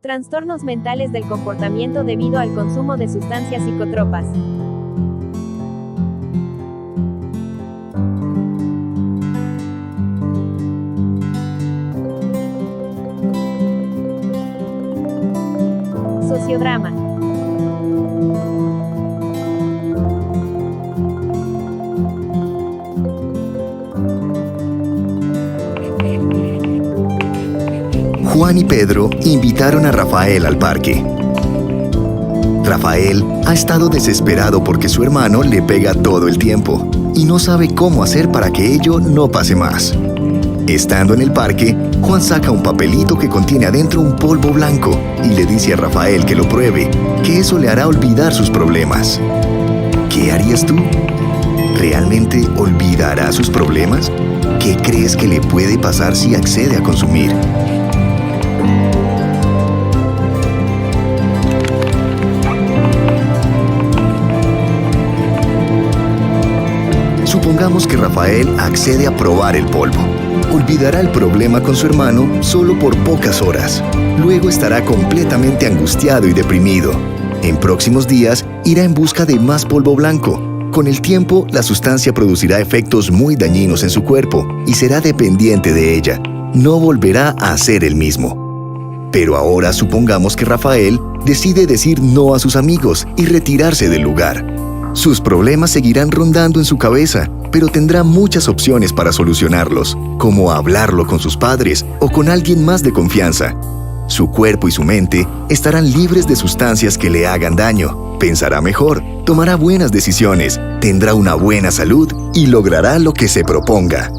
Trastornos mentales del comportamiento debido al consumo de sustancias psicotropas. Sociodrama. Juan y Pedro invitaron a Rafael al parque. Rafael ha estado desesperado porque su hermano le pega todo el tiempo y no sabe cómo hacer para que ello no pase más. Estando en el parque, Juan saca un papelito que contiene adentro un polvo blanco y le dice a Rafael que lo pruebe, que eso le hará olvidar sus problemas. ¿Qué harías tú? ¿Realmente olvidará sus problemas? ¿Qué crees que le puede pasar si accede a consumir? Supongamos que Rafael accede a probar el polvo. Olvidará el problema con su hermano solo por pocas horas. Luego estará completamente angustiado y deprimido. En próximos días irá en busca de más polvo blanco. Con el tiempo, la sustancia producirá efectos muy dañinos en su cuerpo y será dependiente de ella. No volverá a ser el mismo. Pero ahora supongamos que Rafael decide decir no a sus amigos y retirarse del lugar. Sus problemas seguirán rondando en su cabeza, pero tendrá muchas opciones para solucionarlos, como hablarlo con sus padres o con alguien más de confianza. Su cuerpo y su mente estarán libres de sustancias que le hagan daño, pensará mejor, tomará buenas decisiones, tendrá una buena salud y logrará lo que se proponga.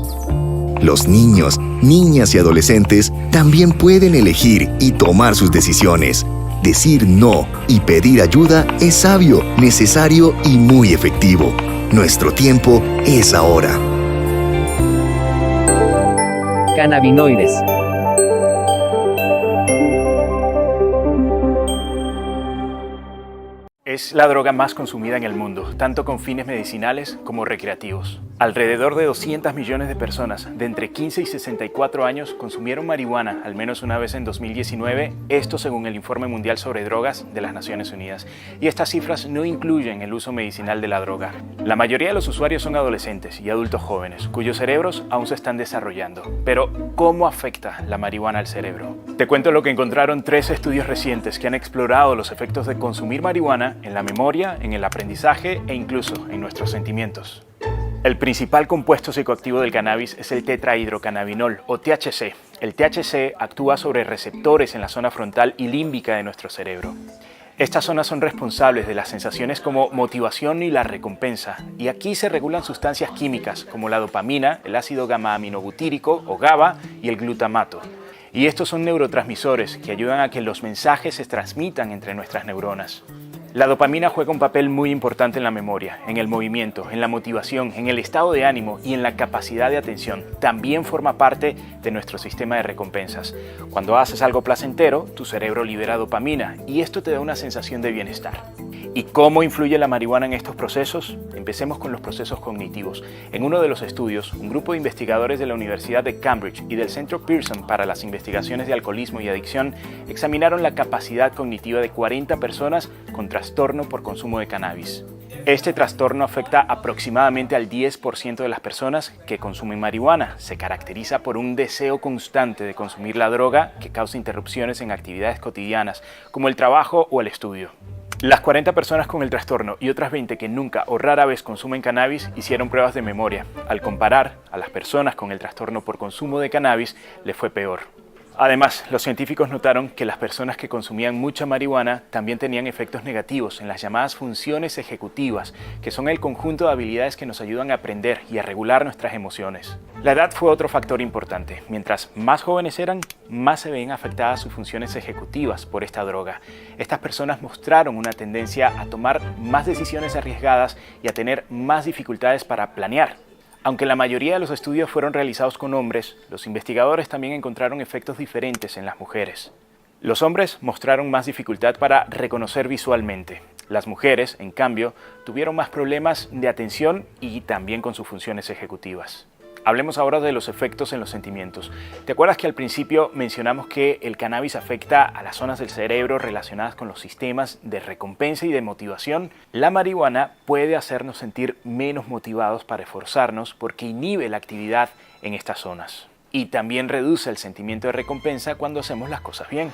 Los niños, niñas y adolescentes también pueden elegir y tomar sus decisiones. Decir no y pedir ayuda es sabio, necesario y muy efectivo. Nuestro tiempo es ahora. Cannabinoides. Es la droga más consumida en el mundo, tanto con fines medicinales como recreativos. Alrededor de 200 millones de personas de entre 15 y 64 años consumieron marihuana al menos una vez en 2019, esto según el Informe Mundial sobre Drogas de las Naciones Unidas. Y estas cifras no incluyen el uso medicinal de la droga. La mayoría de los usuarios son adolescentes y adultos jóvenes, cuyos cerebros aún se están desarrollando. Pero, ¿cómo afecta la marihuana al cerebro? Te cuento lo que encontraron 3 estudios recientes que han explorado los efectos de consumir marihuana en la memoria, en el aprendizaje e incluso en nuestros sentimientos. El principal compuesto psicoactivo del cannabis es el tetrahidrocannabinol o THC. El THC actúa sobre receptores en la zona frontal y límbica de nuestro cerebro. Estas zonas son responsables de las sensaciones como motivación y la recompensa, y aquí se regulan sustancias químicas como la dopamina, el ácido gamma-aminobutírico o GABA y el glutamato. Y estos son neurotransmisores que ayudan a que los mensajes se transmitan entre nuestras neuronas. La dopamina juega un papel muy importante en la memoria, en el movimiento, en la motivación, en el estado de ánimo y en la capacidad de atención. También forma parte de nuestro sistema de recompensas. Cuando haces algo placentero, tu cerebro libera dopamina y esto te da una sensación de bienestar. ¿Y cómo influye la marihuana en estos procesos? Empecemos con los procesos cognitivos. En uno de los estudios, un grupo de investigadores de la Universidad de Cambridge y del Centro Pearson para las investigaciones de alcoholismo y adicción examinaron la capacidad cognitiva de 40 personas con trastorno por consumo de cannabis. Este trastorno afecta aproximadamente al 10% de las personas que consumen marihuana. Se caracteriza por un deseo constante de consumir la droga que causa interrupciones en actividades cotidianas, como el trabajo o el estudio. Las 40 personas con el trastorno y otras 20 que nunca o rara vez consumen cannabis hicieron pruebas de memoria. Al comparar a las personas con el trastorno por consumo de cannabis, les fue peor. Además, los científicos notaron que las personas que consumían mucha marihuana también tenían efectos negativos en las llamadas funciones ejecutivas, que son el conjunto de habilidades que nos ayudan a aprender y a regular nuestras emociones. La edad fue otro factor importante. Mientras más jóvenes eran, más se ven afectadas sus funciones ejecutivas por esta droga. Estas personas mostraron una tendencia a tomar más decisiones arriesgadas y a tener más dificultades para planear. Aunque la mayoría de los estudios fueron realizados con hombres, los investigadores también encontraron efectos diferentes en las mujeres. Los hombres mostraron más dificultad para reconocer visualmente. Las mujeres, en cambio, tuvieron más problemas de atención y también con sus funciones ejecutivas. Hablemos ahora de los efectos en los sentimientos. ¿Te acuerdas que al principio mencionamos que el cannabis afecta a las zonas del cerebro relacionadas con los sistemas de recompensa y de motivación? La marihuana puede hacernos sentir menos motivados para esforzarnos porque inhibe la actividad en estas zonas. Y también reduce el sentimiento de recompensa cuando hacemos las cosas bien.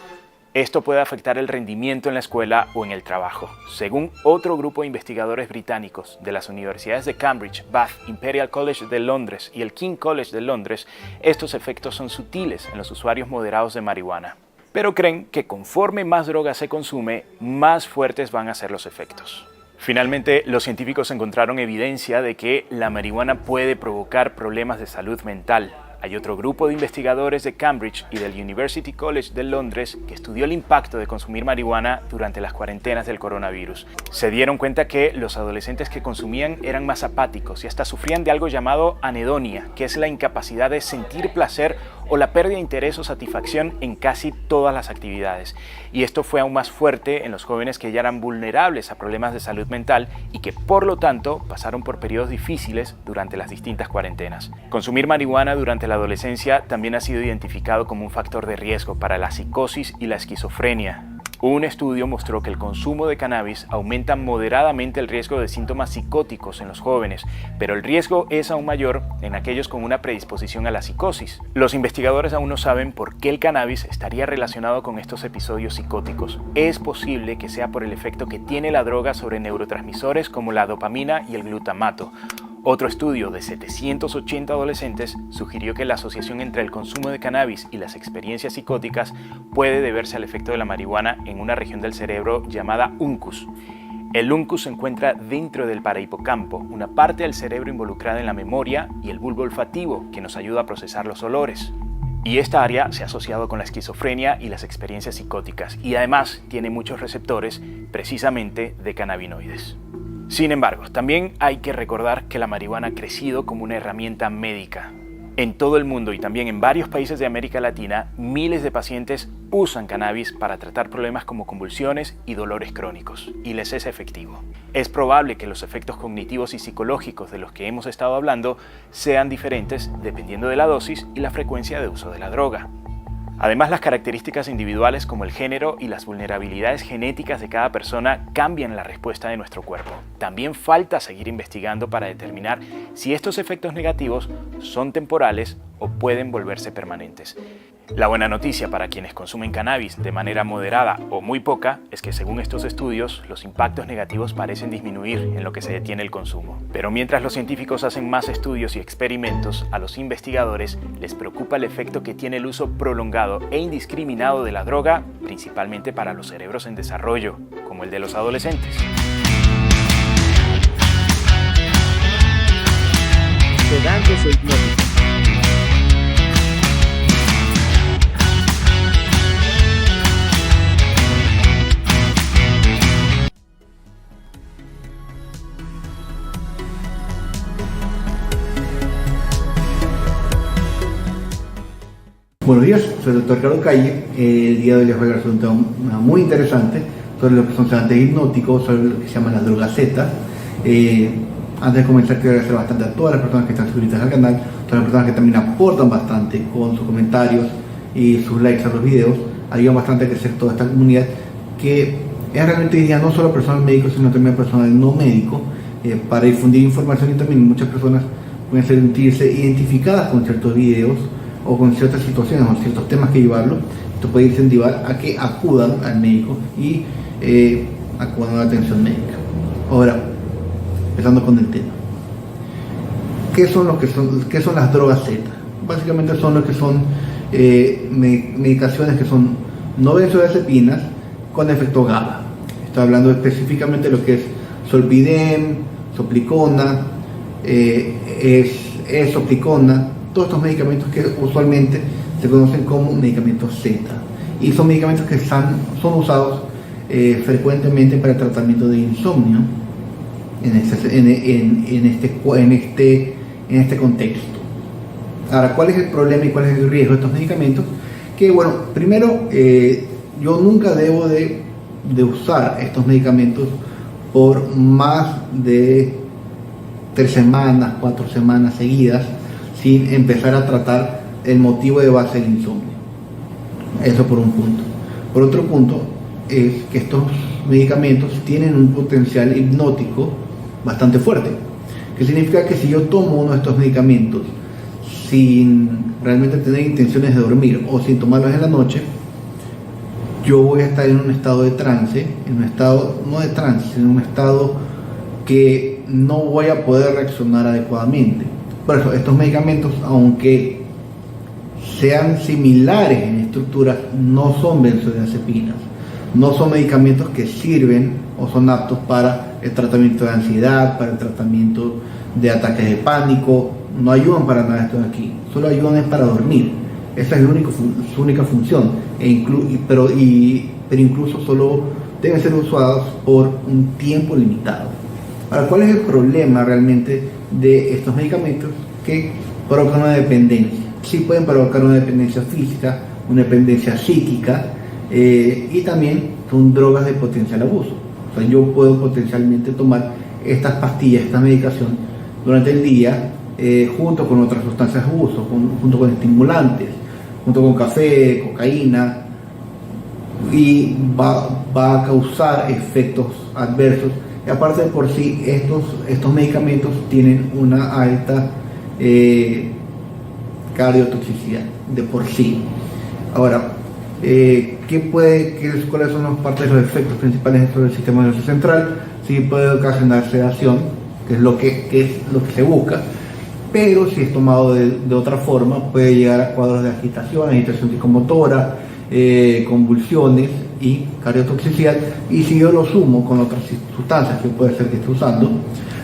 Esto puede afectar el rendimiento en la escuela o en el trabajo. Según otro grupo de investigadores británicos de las universidades de Cambridge, Bath, Imperial College de Londres y el King College de Londres, estos efectos son sutiles en los usuarios moderados de marihuana. Pero creen que conforme más droga se consume, más fuertes van a ser los efectos. Finalmente, los científicos encontraron evidencia de que la marihuana puede provocar problemas de salud mental. Hay otro grupo de investigadores de Cambridge y del University College de Londres que estudió el impacto de consumir marihuana durante las cuarentenas del coronavirus. Se dieron cuenta que los adolescentes que consumían eran más apáticos y hasta sufrían de algo llamado anedonia, que es la incapacidad de sentir placer o la pérdida de interés o satisfacción en casi todas las actividades. Y esto fue aún más fuerte en los jóvenes que ya eran vulnerables a problemas de salud mental y que por lo tanto pasaron por periodos difíciles durante las distintas cuarentenas. Consumir marihuana durante la adolescencia también ha sido identificado como un factor de riesgo para la psicosis y la esquizofrenia. Un estudio mostró que el consumo de cannabis aumenta moderadamente el riesgo de síntomas psicóticos en los jóvenes, pero el riesgo es aún mayor en aquellos con una predisposición a la psicosis. Los investigadores aún no saben por qué el cannabis estaría relacionado con estos episodios psicóticos. Es posible que sea por el efecto que tiene la droga sobre neurotransmisores como la dopamina y el glutamato. Otro estudio de 780 adolescentes sugirió que la asociación entre el consumo de cannabis y las experiencias psicóticas puede deberse al efecto de la marihuana en una región del cerebro llamada uncus. El uncus se encuentra dentro del parahipocampo, una parte del cerebro involucrada en la memoria y el bulbo olfativo que nos ayuda a procesar los olores. Y esta área se ha asociado con la esquizofrenia y las experiencias psicóticas y además tiene muchos receptores precisamente de cannabinoides. Sin embargo, también hay que recordar que la marihuana ha crecido como una herramienta médica. En todo el mundo y también en varios países de América Latina, miles de pacientes usan cannabis para tratar problemas como convulsiones y dolores crónicos, y les es efectivo. Es probable que los efectos cognitivos y psicológicos de los que hemos estado hablando sean diferentes dependiendo de la dosis y la frecuencia de uso de la droga. Además, las características individuales como el género y las vulnerabilidades genéticas de cada persona cambian la respuesta de nuestro cuerpo. También falta seguir investigando para determinar si estos efectos negativos son temporales o pueden volverse permanentes. La buena noticia para quienes consumen cannabis de manera moderada o muy poca es que según estos estudios, los impactos negativos parecen disminuir en lo que se detiene el consumo. Pero mientras los científicos hacen más estudios y experimentos, a los investigadores les preocupa el efecto que tiene el uso prolongado e indiscriminado de la droga, principalmente para los cerebros en desarrollo, como el de los adolescentes. Sedantes o hipnóticos. Buenos días, soy el Dr. Carlos Calle. El día de hoy les voy a hablar sobre un tema muy interesante sobre lo que son sedantes hipnóticos, sobre lo que se llaman las drogas Z. Antes de comenzar, quiero agradecer bastante a todas las personas que están suscritas al canal, todas las personas que también aportan bastante con sus comentarios y sus likes a los videos. Ayudan bastante a crecer toda esta comunidad que es realmente dirigida no solo a personal médico, sino también a personal no médico, para difundir información, y también muchas personas pueden sentirse identificadas con ciertos videos o con ciertas situaciones o ciertos temas que llevarlo. Esto puede incentivar a que acudan al médico y acudan a la atención médica. Ahora, empezando con el tema, ¿qué son las drogas Z? Básicamente son lo que son medicaciones que son no benzodiazepinas con efecto GABA. Estoy hablando específicamente de lo que es Zolpidem, Soplicona, Soplicona, todos estos medicamentos que usualmente se conocen como medicamentos Z, y son medicamentos que son usados frecuentemente para el tratamiento de insomnio en este contexto. Ahora, ¿cuál es el problema y cuál es el riesgo de estos medicamentos? Que bueno, primero, yo nunca debo de usar estos medicamentos por más de 3 semanas, 4 semanas seguidas, sin empezar a tratar el motivo de base del insomnio. Eso por un punto. Por otro punto es que estos medicamentos tienen un potencial hipnótico bastante fuerte, que significa que si yo tomo uno de estos medicamentos sin realmente tener intenciones de dormir o sin tomarlos en la noche, yo voy a estar en un estado de trance, en un estado, no de trance, sino en un estado que no voy a poder reaccionar adecuadamente. Por eso, estos medicamentos, aunque sean similares en estructura, no son benzodiazepinas, no son medicamentos que sirven o son aptos para el tratamiento de ansiedad, para el tratamiento de ataques de pánico, no ayudan para nada esto de aquí, solo ayudan para dormir. Esa es su única función, pero incluso solo deben ser usados por un tiempo limitado. Ahora, ¿cuál es el problema realmente de estos medicamentos? Que provocan una dependencia. Sí pueden provocar una dependencia física, una dependencia psíquica, y también son drogas de potencial abuso. O sea, yo puedo potencialmente tomar estas pastillas, esta medicación durante el día, junto con otras sustancias de abuso, junto con estimulantes, junto con café, cocaína, y va a causar efectos adversos. Y aparte de por sí, estos medicamentos tienen una alta cardiotoxicidad de por sí. Ahora, ¿cuáles son las partes de los efectos principales dentro del sistema nervioso central? Sí puede ocasionar sedación, que es lo que se busca, pero si es tomado de otra forma puede llegar a cuadros de agitación psicomotora, convulsiones y cardiotoxicidad. Y si yo lo sumo con otras sustancias que puede ser que esté usando,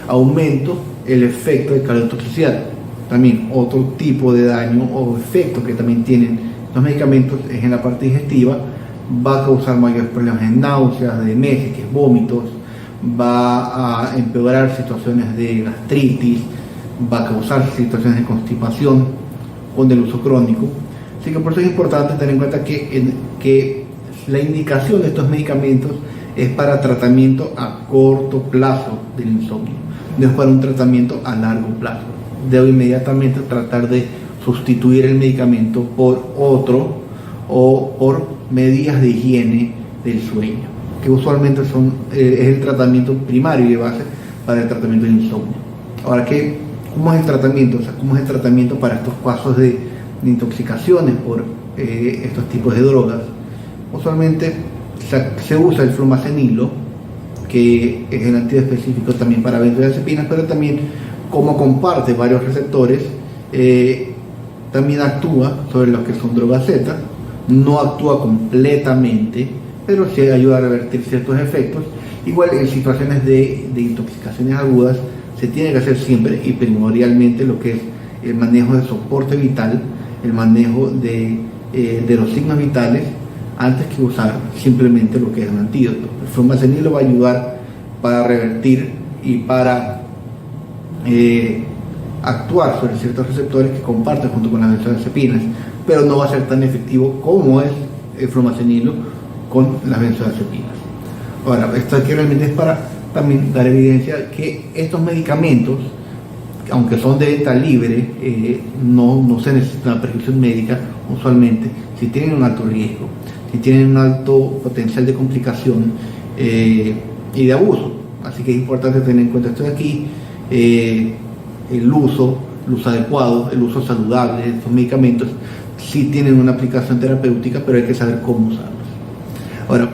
aumento el efecto de cardiotoxicidad. También otro tipo de daño o efecto que también tienen los medicamentos es en la parte digestiva. Va a causar mayores problemas de náuseas, de emesis, vómitos, va a empeorar situaciones de gastritis, va a causar situaciones de constipación con el uso crónico. Así que por eso es importante tener en cuenta que la indicación de estos medicamentos es para tratamiento a corto plazo del insomnio, no es para un tratamiento a largo plazo. Debo inmediatamente tratar de sustituir el medicamento por otro o por medidas de higiene del sueño, que usualmente es el tratamiento primario y de base para el tratamiento de insomnio. Ahora, ¿cómo es el tratamiento? O sea, ¿cómo es el tratamiento para estos casos de intoxicaciones por estos tipos de drogas? Usualmente se usa el flumacenilo, que es el antídoto específico también para benzodiazepinas, pero también como comparte varios receptores, también actúa sobre lo que son drogas Z. No actúa completamente, pero sí ayuda a revertir ciertos efectos. Igual en situaciones de intoxicaciones agudas se tiene que hacer siempre y primordialmente lo que es el manejo de soporte vital, el manejo de los signos vitales, antes que usar simplemente lo que es un antídoto. El flumacenilo va a ayudar para revertir y para actuar sobre ciertos receptores que comparten junto con las benzodiazepinas, pero no va a ser tan efectivo como es el flumacenilo con las benzodiazepinas. Ahora, esto aquí realmente es para también dar evidencia que estos medicamentos, aunque son de venta libre, no se necesita una prescripción médica usualmente, si tienen un alto riesgo, si tienen un alto potencial de complicación y de abuso. Así que es importante tener en cuenta esto de aquí, el uso adecuado, el uso saludable de estos medicamentos. Sí tienen una aplicación terapéutica, pero hay que saber cómo usarlos. Ahora,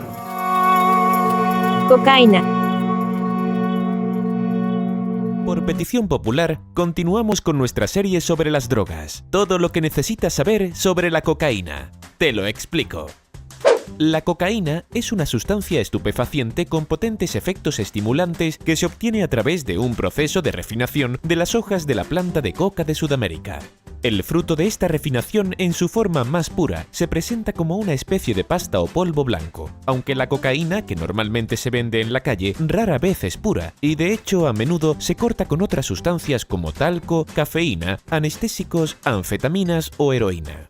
Cocaína. Por petición popular, continuamos con nuestra serie sobre las drogas. Todo lo que necesitas saber sobre la cocaína. Te lo explico. La cocaína es una sustancia estupefaciente con potentes efectos estimulantes que se obtiene a través de un proceso de refinación de las hojas de la planta de coca de Sudamérica. El fruto de esta refinación en su forma más pura se presenta como una especie de pasta o polvo blanco, aunque la cocaína que normalmente se vende en la calle rara vez es pura y de hecho a menudo se corta con otras sustancias como talco, cafeína, anestésicos, anfetaminas o heroína.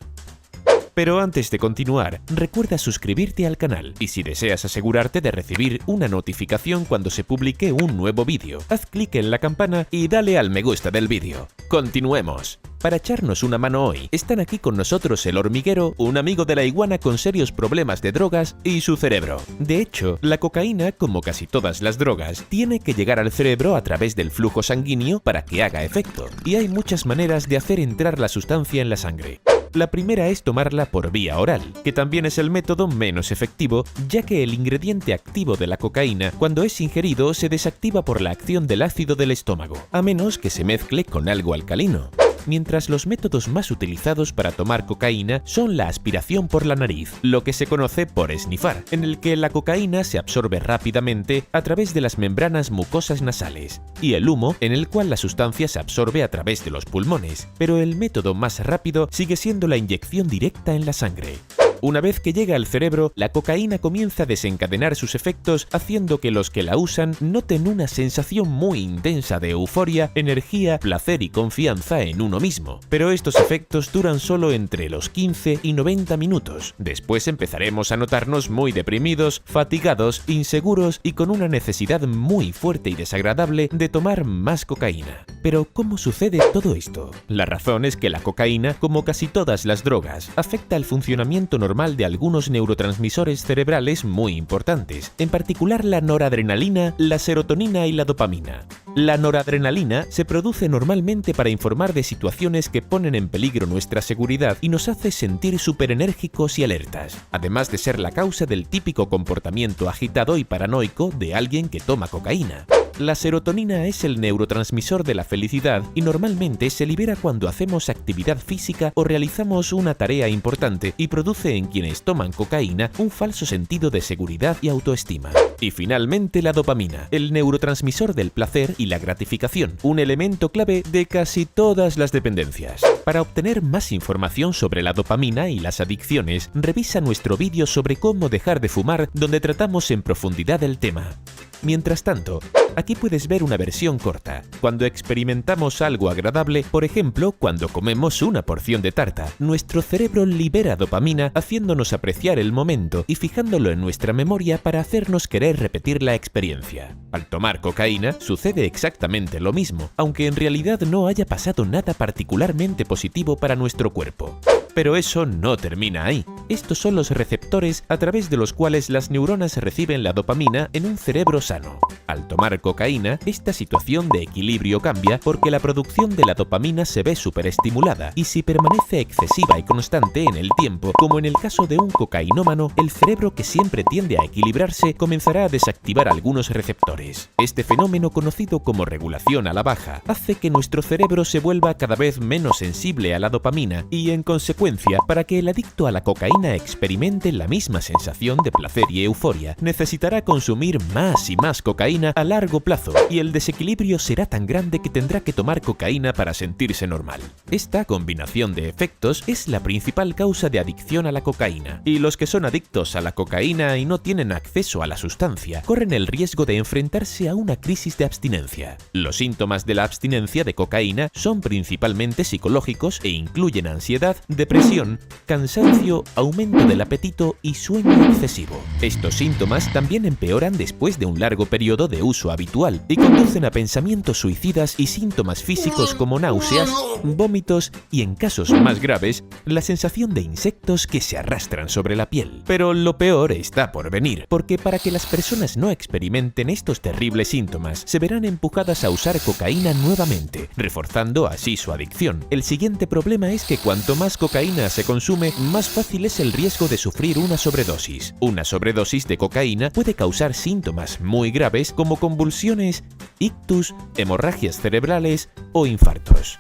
Pero antes de continuar, recuerda suscribirte al canal y si deseas asegurarte de recibir una notificación cuando se publique un nuevo vídeo, haz clic en la campana y dale al me gusta del vídeo. ¡Continuemos! Para echarnos una mano hoy, están aquí con nosotros el hormiguero, un amigo de la iguana con serios problemas de drogas y su cerebro. De hecho, la cocaína, como casi todas las drogas, tiene que llegar al cerebro a través del flujo sanguíneo para que haga efecto, y hay muchas maneras de hacer entrar la sustancia en la sangre. La primera es tomarla por vía oral, que también es el método menos efectivo, ya que el ingrediente activo de la cocaína, cuando es ingerido, se desactiva por la acción del ácido del estómago, a menos que se mezcle con algo alcalino. Mientras los métodos más utilizados para tomar cocaína son la aspiración por la nariz, lo que se conoce por esnifar, en el que la cocaína se absorbe rápidamente a través de las membranas mucosas nasales, y el humo, en el cual la sustancia se absorbe a través de los pulmones, pero el método más rápido sigue siendo la inyección directa en la sangre. Una vez que llega al cerebro, la cocaína comienza a desencadenar sus efectos, haciendo que los que la usan noten una sensación muy intensa de euforia, energía, placer y confianza en uno mismo. Pero estos efectos duran solo entre los 15 y 90 minutos. Después empezaremos a notarnos muy deprimidos, fatigados, inseguros y con una necesidad muy fuerte y desagradable de tomar más cocaína. Pero ¿cómo sucede todo esto? La razón es que la cocaína, como casi todas las drogas, afecta el funcionamiento normal de algunos neurotransmisores cerebrales muy importantes, en particular la noradrenalina, la serotonina y la dopamina. La noradrenalina se produce normalmente para informar de situaciones que ponen en peligro nuestra seguridad y nos hace sentir superenérgicos y alertas, además de ser la causa del típico comportamiento agitado y paranoico de alguien que toma cocaína. La serotonina es el neurotransmisor de la felicidad y normalmente se libera cuando hacemos actividad física o realizamos una tarea importante y produce en quienes toman cocaína un falso sentido de seguridad y autoestima. Y finalmente la dopamina, el neurotransmisor del placer y la gratificación, un elemento clave de casi todas las dependencias. Para obtener más información sobre la dopamina y las adicciones, revisa nuestro vídeo sobre cómo dejar de fumar, donde tratamos en profundidad el tema. Mientras tanto, aquí puedes ver una versión corta. Cuando experimentamos algo agradable, por ejemplo, cuando comemos una porción de tarta, nuestro cerebro libera dopamina haciéndonos apreciar el momento y fijándolo en nuestra memoria para hacernos querer repetir la experiencia. Al tomar cocaína sucede exactamente lo mismo, aunque en realidad no haya pasado nada particularmente positivo para nuestro cuerpo. Pero eso no termina ahí. Estos son los receptores a través de los cuales las neuronas reciben la dopamina en un cerebro sano. Al tomar cocaína, esta situación de equilibrio cambia porque la producción de la dopamina se ve superestimulada y si permanece excesiva y constante en el tiempo, como en el caso de un cocainómano, el cerebro que siempre tiende a equilibrarse comenzará a desactivar algunos receptores. Este fenómeno, conocido como regulación a la baja, hace que nuestro cerebro se vuelva cada vez menos sensible a la dopamina y, en consecuencia, para que el adicto a la cocaína experimente la misma sensación de placer y euforia, necesitará consumir más y más cocaína a largo plazo y el desequilibrio será tan grande que tendrá que tomar cocaína para sentirse normal. Esta combinación de efectos es la principal causa de adicción a la cocaína, y los que son adictos a la cocaína y no tienen acceso a la sustancia corren el riesgo de enfrentarse a una crisis de abstinencia. Los síntomas de la abstinencia de cocaína son principalmente psicológicos e incluyen ansiedad, depresión, cansancio, aumento del apetito y sueño excesivo. Estos síntomas también empeoran después de un largo periodo de uso habitual y conducen a pensamientos suicidas y síntomas físicos como náuseas, vómitos y, en casos más graves, la sensación de insectos que se arrastran sobre la piel. Pero lo peor está por venir, porque para que las personas no experimenten estos terribles síntomas, se verán empujadas a usar cocaína nuevamente, reforzando así su adicción. El siguiente problema es que cuanto más cocaína se consume, más fácil es el riesgo de sufrir una sobredosis. Una sobredosis de cocaína puede causar síntomas muy graves como convulsiones, ictus, hemorragias cerebrales o infartos.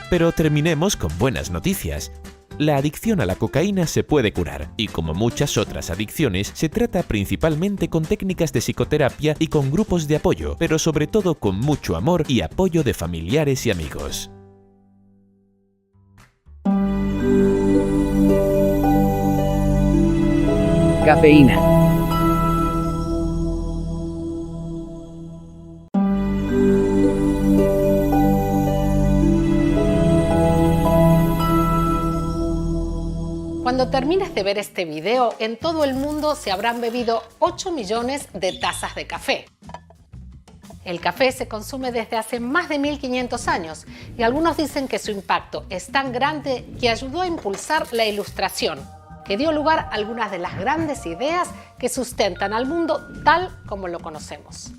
Pero terminemos con buenas noticias. La adicción a la cocaína se puede curar, y como muchas otras adicciones, se trata principalmente con técnicas de psicoterapia y con grupos de apoyo, pero sobre todo con mucho amor y apoyo de familiares y amigos. Cafeína. Cuando termines de ver este video, en todo el mundo se habrán bebido 8 millones de tazas de café. El café se consume desde hace más de 1500 años y algunos dicen que su impacto es tan grande que ayudó a impulsar la Ilustración, que dio lugar a algunas de las grandes ideas que sustentan al mundo tal como lo conocemos.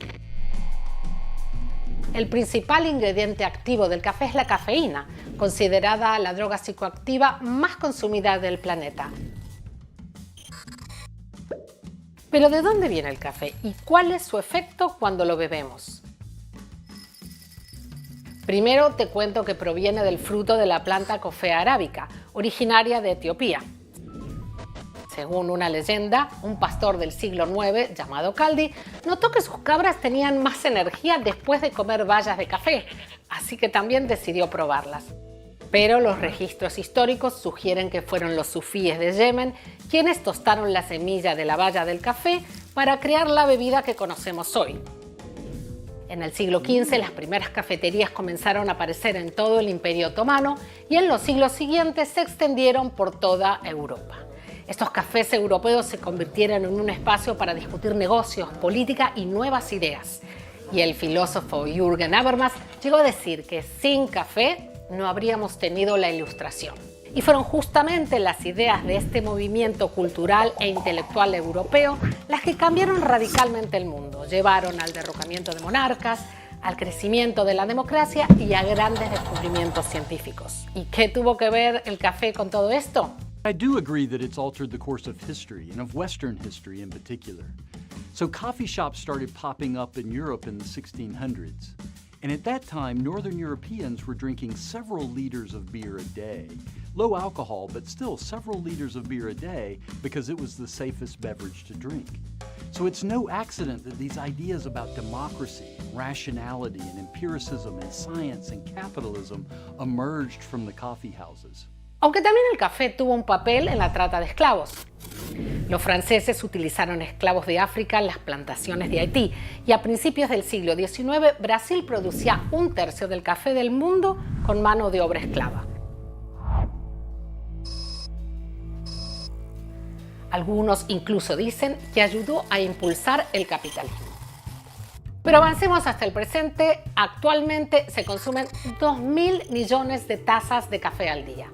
El principal ingrediente activo del café es la cafeína, considerada la droga psicoactiva más consumida del planeta. Pero ¿de dónde viene el café y cuál es su efecto cuando lo bebemos? Primero te cuento que proviene del fruto de la planta Coffea arábica, originaria de Etiopía. Según una leyenda, un pastor del siglo IX, llamado Caldi, notó que sus cabras tenían más energía después de comer bayas de café, así que también decidió probarlas. Pero los registros históricos sugieren que fueron los sufíes de Yemen quienes tostaron la semilla de la baya del café para crear la bebida que conocemos hoy. En el siglo XV las primeras cafeterías comenzaron a aparecer en todo el Imperio Otomano y en los siglos siguientes se extendieron por toda Europa. Estos cafés europeos se convirtieron en un espacio para discutir negocios, política y nuevas ideas. Y el filósofo Jürgen Habermas llegó a decir que sin café no habríamos tenido la Ilustración. Y fueron justamente las ideas de este movimiento cultural e intelectual europeo las que cambiaron radicalmente el mundo, llevaron al derrocamiento de monarcas, al crecimiento de la democracia y a grandes descubrimientos científicos. ¿Y qué tuvo que ver el café con todo esto? I do agree that it's altered the course of history, and of Western history in particular. So coffee shops started popping up in Europe in the 1600s. And at that time, Northern Europeans were drinking several liters of beer a day. Low alcohol, but still several liters of beer a day because it was the safest beverage to drink. So it's no accident that these ideas about democracy, rationality, and empiricism, and science and capitalism emerged from the coffee houses. Aunque también el café tuvo un papel en la trata de esclavos. Los franceses utilizaron esclavos de África en las plantaciones de Haití y a principios del siglo XIX Brasil producía 1/3 del café del mundo con mano de obra esclava. Algunos incluso dicen que ayudó a impulsar el capitalismo. Pero avancemos hasta el presente. Actualmente se consumen 2.000 millones de tazas de café al día.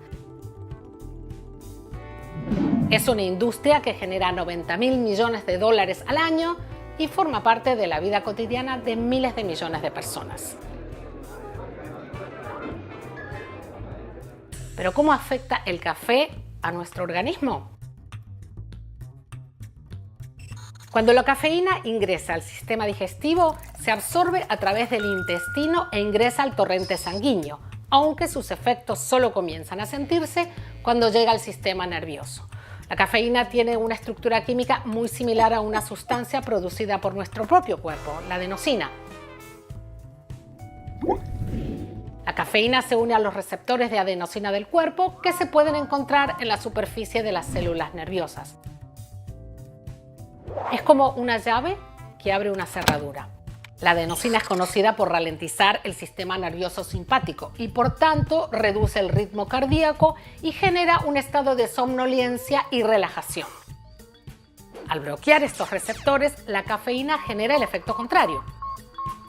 Es una industria que genera 90.000 millones de dólares al año y forma parte de la vida cotidiana de miles de millones de personas. Pero ¿cómo afecta el café a nuestro organismo? Cuando la cafeína ingresa al sistema digestivo, se absorbe a través del intestino e ingresa al torrente sanguíneo, aunque sus efectos solo comienzan a sentirse cuando llega al sistema nervioso. La cafeína tiene una estructura química muy similar a una sustancia producida por nuestro propio cuerpo, la adenosina. La cafeína se une a los receptores de adenosina del cuerpo que se pueden encontrar en la superficie de las células nerviosas. Es como una llave que abre una cerradura. La adenosina es conocida por ralentizar el sistema nervioso simpático y por tanto reduce el ritmo cardíaco y genera un estado de somnolencia y relajación. Al bloquear estos receptores, la cafeína genera el efecto contrario.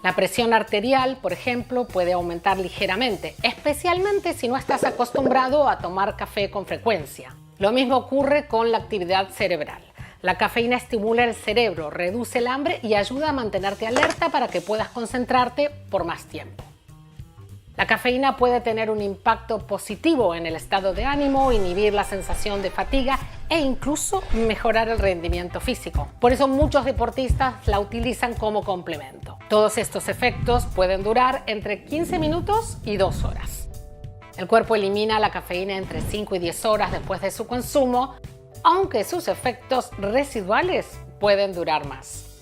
La presión arterial, por ejemplo, puede aumentar ligeramente, especialmente si no estás acostumbrado a tomar café con frecuencia. Lo mismo ocurre con la actividad cerebral. La cafeína estimula el cerebro, reduce el hambre y ayuda a mantenerte alerta para que puedas concentrarte por más tiempo. La cafeína puede tener un impacto positivo en el estado de ánimo, inhibir la sensación de fatiga e incluso mejorar el rendimiento físico. Por eso muchos deportistas la utilizan como complemento. Todos estos efectos pueden durar entre 15 minutos y 2 horas. El cuerpo elimina la cafeína entre 5 y 10 horas después de su consumo, aunque sus efectos residuales pueden durar más.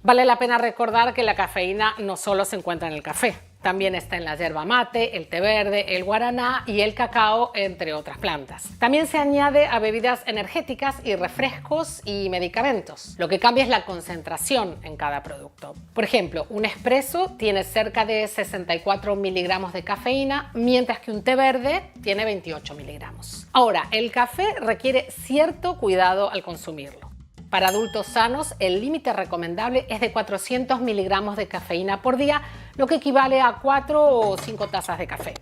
Vale la pena recordar que la cafeína no solo se encuentra en el café. También está en la yerba mate, el té verde, el guaraná y el cacao, entre otras plantas. También se añade a bebidas energéticas y refrescos y medicamentos. Lo que cambia es la concentración en cada producto. Por ejemplo, un espresso tiene cerca de 64 miligramos de cafeína, mientras que un té verde tiene 28 miligramos. Ahora, el café requiere cierto cuidado al consumirlo. Para adultos sanos, el límite recomendable es de 400 miligramos de cafeína por día, lo que equivale a 4 o 5 tazas de café.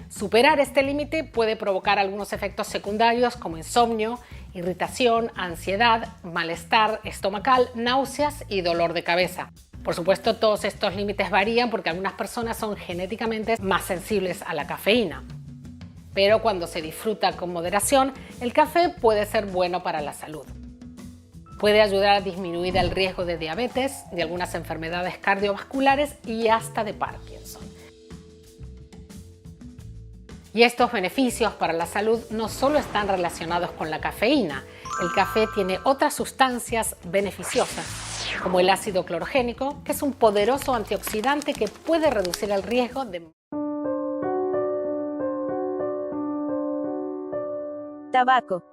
Superar este límite puede provocar algunos efectos secundarios como insomnio, irritación, ansiedad, malestar estomacal, náuseas y dolor de cabeza. Por supuesto, todos estos límites varían porque algunas personas son genéticamente más sensibles a la cafeína. Pero cuando se disfruta con moderación, el café puede ser bueno para la salud. Puede ayudar a disminuir el riesgo de diabetes, de algunas enfermedades cardiovasculares y hasta de Parkinson. Y estos beneficios para la salud no solo están relacionados con la cafeína. El café tiene otras sustancias beneficiosas, como el ácido clorogénico, que es un poderoso antioxidante que puede reducir el riesgo de... Tabaco.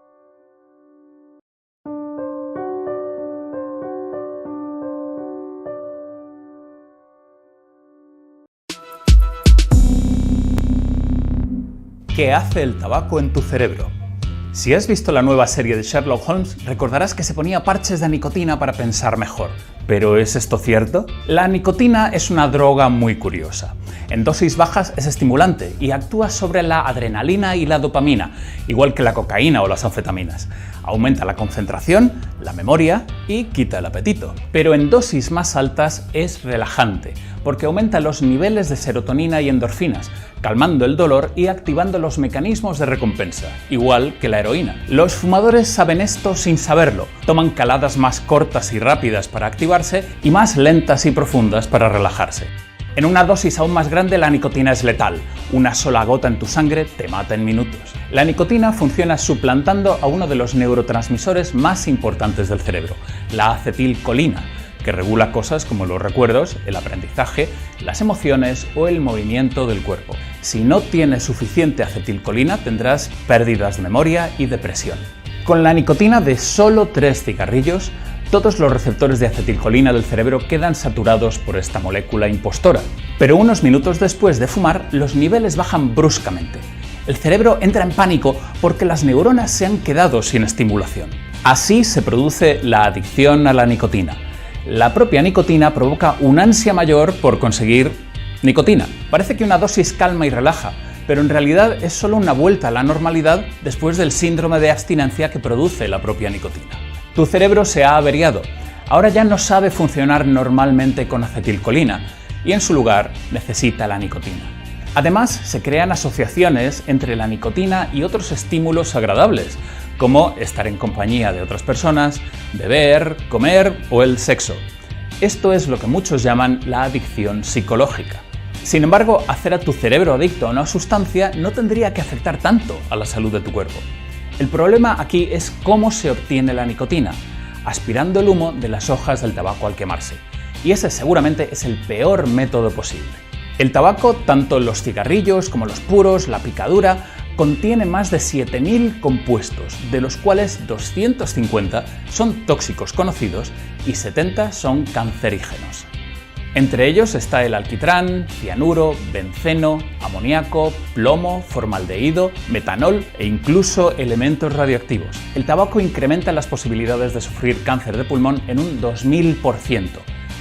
¿Qué hace el tabaco en tu cerebro? Si has visto la nueva serie de Sherlock Holmes, recordarás que se ponía parches de nicotina para pensar mejor. ¿Pero es esto cierto? La nicotina es una droga muy curiosa. En dosis bajas es estimulante y actúa sobre la adrenalina y la dopamina, igual que la cocaína o las anfetaminas. Aumenta la concentración, la memoria y quita el apetito. Pero en dosis más altas es relajante, porque aumenta los niveles de serotonina y endorfinas, calmando el dolor y activando los mecanismos de recompensa, igual que la heroína. Los fumadores saben esto sin saberlo, toman caladas más cortas y rápidas para activarse y más lentas y profundas para relajarse. En una dosis aún más grande la nicotina es letal. Una sola gota en tu sangre te mata en minutos. La nicotina funciona suplantando a uno de los neurotransmisores más importantes del cerebro, la acetilcolina, que regula cosas como los recuerdos, el aprendizaje, las emociones o el movimiento del cuerpo. Si no tienes suficiente acetilcolina tendrás pérdidas de memoria y depresión. Con la nicotina de solo 3 cigarrillos, todos los receptores de acetilcolina del cerebro quedan saturados por esta molécula impostora. Pero unos minutos después de fumar, los niveles bajan bruscamente. El cerebro entra en pánico porque las neuronas se han quedado sin estimulación. Así se produce la adicción a la nicotina. La propia nicotina provoca una ansia mayor por conseguir nicotina. Parece que una dosis calma y relaja, pero en realidad es solo una vuelta a la normalidad después del síndrome de abstinencia que produce la propia nicotina. Tu cerebro se ha averiado. Ahora ya no sabe funcionar normalmente con acetilcolina y en su lugar necesita la nicotina. Además, se crean asociaciones entre la nicotina y otros estímulos agradables, como estar en compañía de otras personas, beber, comer o el sexo. Esto es lo que muchos llaman la adicción psicológica. Sin embargo, hacer a tu cerebro adicto a una sustancia no tendría que afectar tanto a la salud de tu cuerpo. El problema aquí es cómo se obtiene la nicotina, aspirando el humo de las hojas del tabaco al quemarse. Y ese seguramente es el peor método posible. El tabaco, tanto los cigarrillos como los puros, la picadura, contiene más de 7.000 compuestos, de los cuales 250 son tóxicos conocidos y 70 son cancerígenos. Entre ellos está el alquitrán, cianuro, benceno, amoníaco, plomo, formaldehído, metanol e incluso elementos radioactivos. El tabaco incrementa las posibilidades de sufrir cáncer de pulmón en un 2000%,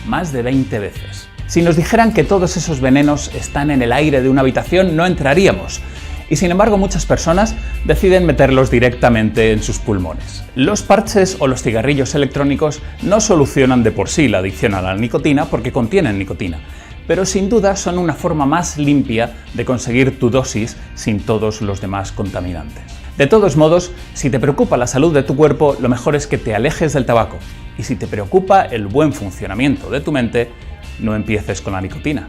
más de 20 veces. Si nos dijeran que todos esos venenos están en el aire de una habitación, no entraríamos. Y sin embargo muchas personas deciden meterlos directamente en sus pulmones. Los parches o los cigarrillos electrónicos no solucionan de por sí la adicción a la nicotina porque contienen nicotina, pero sin duda son una forma más limpia de conseguir tu dosis sin todos los demás contaminantes. De todos modos, si te preocupa la salud de tu cuerpo, lo mejor es que te alejes del tabaco. Y si te preocupa el buen funcionamiento de tu mente, no empieces con la nicotina.